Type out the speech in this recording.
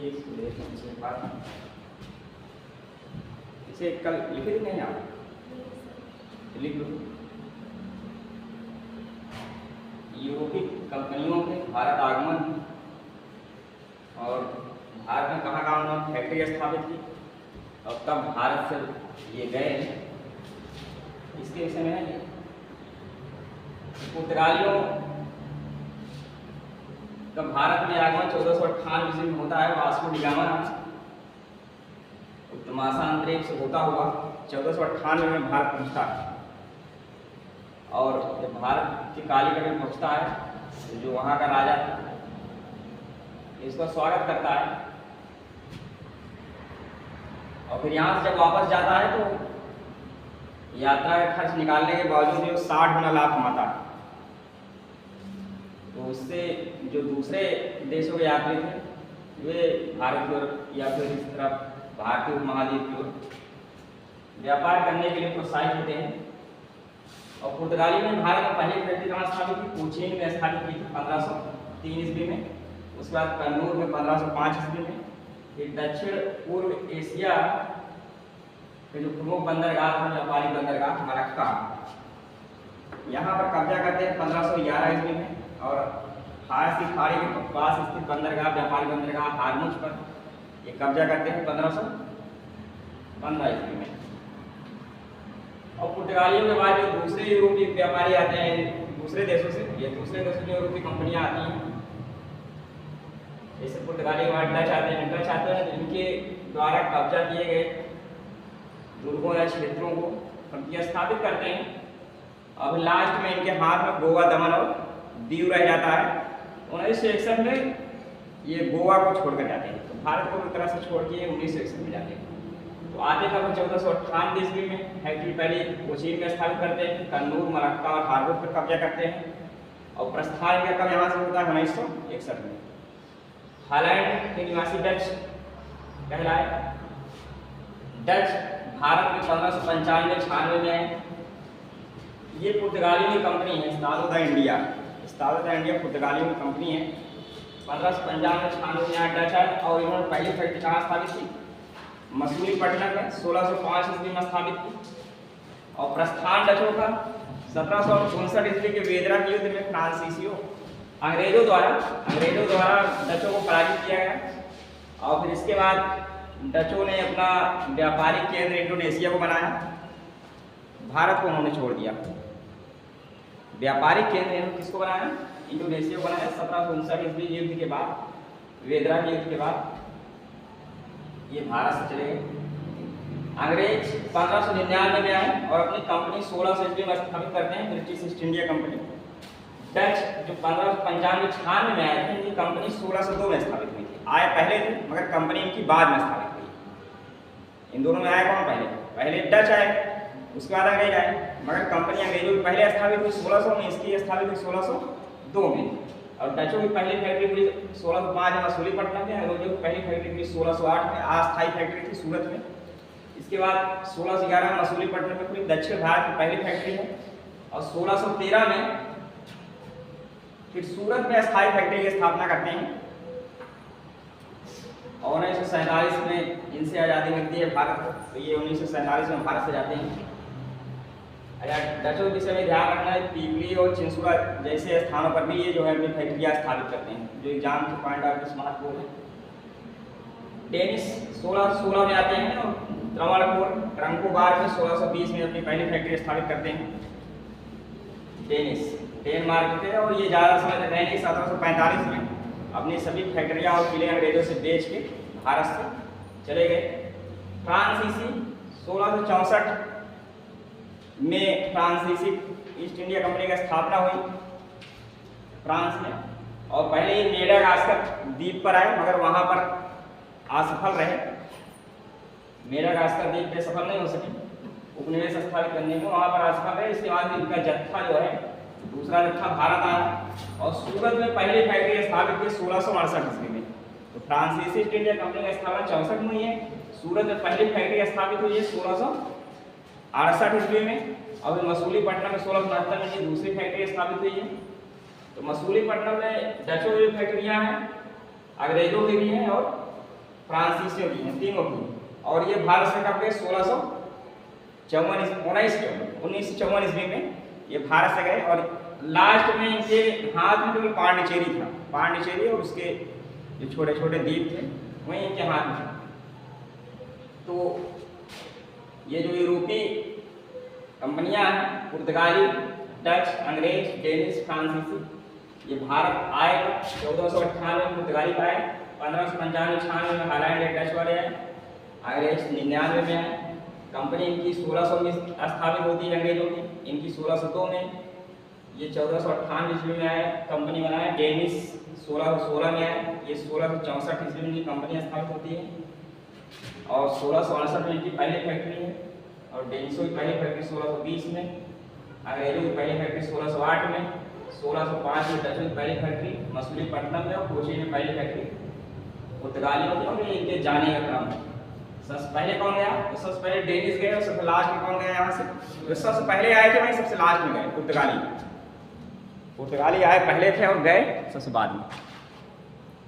ये इसको ले लेते हैं इसे बाद में। इसे कल लिखे थे नहीं आप? लिख लो। यूरोपीय कंपनियों के भारत आगमन और भारत में कहाँ कहाँ उन्होंने फैक्ट्री स्थापित की और तब भारत से ये गए, इसके विषय में है ये। पुर्तगालियों का भारत में आगमन 1498 ईस्वी में होता है। वास्को डी गामा नाम से उत्तमाशांतरिक्ष से होता हुआ 1498 में भारत पहुंचता है। और जब भारत के कालीगढ़ में पहुंचता है तो जो वहाँ का राजा इसका स्वागत करता है और फिर यहाँ से जब वापस जाता है तो यात्रा का खर्च निकालने के बावजूद भी 60 गुना लाभ कमाता है। तो उससे जो दूसरे देशों के यात्री थे वे भारत की ओर या फिर इस तरफ भारतीय उपमहाद्वीप की ओर व्यापार करने के लिए प्रोत्साहित होते हैं। और पुर्तगाली ने भारत में पहली फैक्ट्री कहाँ स्थापित की? कोचीन में स्थापित की थी 1503 ईस्वी में। उसके बाद कन्नूर में 1505 ईस्वी में। फिर दक्षिण पूर्व एशिया के जो प्रमुख बंदरगाह था, व्यापारिक बंदरगाह मलक्का, यहाँ पर कब्जा करते हैं 1511 ईस्वी में। और फारसी खाड़ी के पास स्थित बंदरगाह, व्यापारिक बंदरगाह हारमुज पर ये कब्जा करते हैं 1515 ईस्वी में। और पुर्तगालियों के बाद जो दूसरे यूरोपीय व्यापारी आते हैं दूसरे देशों से, ये दूसरे देशों की यूरोपीय कंपनियां आती हैं, जैसे पुर्तगाली के बाद डच आते हैं। डच आते हैं जिनके द्वारा कब्जा किए गए दुर्गों या क्षेत्रों को कंपनियां स्थापित करते हैं। अब लास्ट में इनके हाथ में गोवा, दमन और दीव रह जाता है। 1961 में ये गोवा को छोड़कर जाते हैं, तो भारत को एक तरह से छोड़ के 1961 में जाते हैं। तो आते तक 1498 ईस्वी में फैक्ट्री पहले कोचीन में स्थापित करते हैं, कन्नूर, मलक्का और हारमुज पर कब्जा करते हैं। और प्रस्थान का कब यहाँ से होता है? 1961 में। हालैंड के निवासी डच कहलाए। डच भारत में 1595-96 में आए। ये पुर्तगालियों की कंपनी है, स्टाडो दा इंडिया। स्टाडो दा इंडिया पुर्तगालियों की कंपनी है। 1595-96 में आया डच है। और इन्होंने पहली फैक्ट्री कहाँ स्थापित की? मसूलीपट्टनम में 1605 ईस्वी में स्थापित की। और प्रस्थान डचों का 1764 ईस्वी के वेदरा के युद्ध में फ्रांसीसियों अंग्रेजों द्वारा डचों को पराजित किया गया। और फिर इसके बाद डचों ने अपना व्यापारिक केंद्र इंडोनेशिया को बनाया, भारत को उन्होंने छोड़ दिया। व्यापारिक केंद्र इन्होंने किसको बनाया? इंडोनेशिया को बनाया। 1759 ईस्वी युद्ध के बाद, वेदरा के युद्ध के बाद ये भारत से चले गए। अंग्रेज 1599 में आए और अपनी कंपनी 1600 ईस्वी में स्थापित करते हैं, British east India company. Dutch जो 1595-96 में आए थे, इनकी कंपनी 1602 में स्थापित हुई थी। आए पहले थे मगर कंपनी इनकी बाद में स्थापित हुई। इन दोनों में आए कौन पहले? पहले डच आए, उसके बाद अंग्रेज आए। मगर कंपनी अंग्रेजों की पहले स्थापित हुई 1600 में, इसकी स्थापित हुई 1602 में। और डचों की पहली फैक्ट्री हुई 1605 में मसूलीपट्टनम में। अंग्रेजों की पहली फैक्ट्री हुई 1608 में, अस्थायी फैक्ट्री थी सूरत में। इसके बाद 1611 में मसूलीपट्टनम में खुली दक्षिण भारत की पहली फैक्ट्री है। और 1613 में फिर सूरत में अस्थायी फैक्ट्री की स्थापना करते हैं। और 1947 में इनसे आज़ादी मिलती है भारत को, तो ये 1947 में भारत से जाते हैं। डचों के विषय में ध्यान रखना है, पीपली और चिंसुरा जैसे स्थानों पर भी ये जो है अपनी फैक्ट्रियाँ स्थापित करते हैं, जो एग्जाम के पॉइंट ऑफ व्यू महत्वपूर्ण है। डेनिश 1616 में आते हैं और त्रावणकोर ट्रंकोबार में 1620 में अपनी पहली फैक्ट्री स्थापित करते हैं। डेनिश डेनमार्क के, और ये ज़्यादा समय तक रहे नहीं। 1745 में अपनी सभी फैक्ट्रियाँ और किले अंग्रेजों से बेच के भारत से चले गए। फ्रांसीसी 1664 में फ्रांसीसी ईस्ट इंडिया कंपनी की स्थापना हुई फ्रांस में। और पहले ये मेडागास्कर द्वीप पर आए मगर वहाँ पर असफल रहे। मेडागास्कर द्वीप पे सफल नहीं हो सके उपनिवेश स्थापित करने में, वहाँ पर असफल रहे। इसके बाद इनका जत्था जो है दूसरा जत्था भारत आया और सूरत में पहली फैक्ट्री स्थापित की 1668 ईस्वी में। तो फ्रांसीसी ईस्ट इंडिया कंपनी की स्थापना 64 में हुई है। सूरत में पहली फैक्ट्री स्थापित हुई है 1668 ईस्वी में। और मसूलीपट्टनम में 1669 में ये दूसरी फैक्ट्री स्थापित हुई है। तो मसूलीपट्टनम में डचों की फैक्ट्रियाँ हैं, अंग्रेजों की भी हैं और फ्रांसीसियों की हैं, तीनों की। और ये भारत से कब गए? 1954 ईस्वी में ये भारत से गए। और लास्ट में इनके हाथ में केवल पांडिचेरी था, पांडिचेरी और उसके जो छोटे छोटे द्वीप थे वही इनके हाथ में थे। तो ये जो यूरोपीय कंपनियां हैं, पुर्तगाली, डच, अंग्रेज, डेनिश, फ्रांसीसी, ये भारत आए 1498 में पुर्तगाली आए, 1595-96 में हॉलैंड या डच वाले आए, अंग्रेज 99 में आए। कंपनी इनकी 1600 में स्थापित होती है अंग्रेजों की, इनकी 1602 में, ये 1498 ईस्वी में आए कंपनी बनाए। डेनिश 1616 में आए, ये 1664 ईस्वी में इनकी कंपनी स्थापित होती है। और 1668 में इनकी पहली फैक्ट्री है। और डेनिशों की पहली फैक्ट्री 1620 में, अंग्रेजों की पहली फैक्ट्री 1608 में, 1605 में डचों की पहली फैक्ट्री मसूलीपट्टनम में, और कोची में पहली फैक्ट्री पुर्तगालियों की। और ये इनके जाने का क्रम है। सबसे पहले कौन गया? तो सबसे पहले डेनिश गए और सबसे लास्ट में कौन गया यहाँ से? जो सबसे पहले आए थे वहीं सबसे लास्ट में गए पुर्तगाली। पुर्तगाली आए पहले थे और गए सबसे बाद में।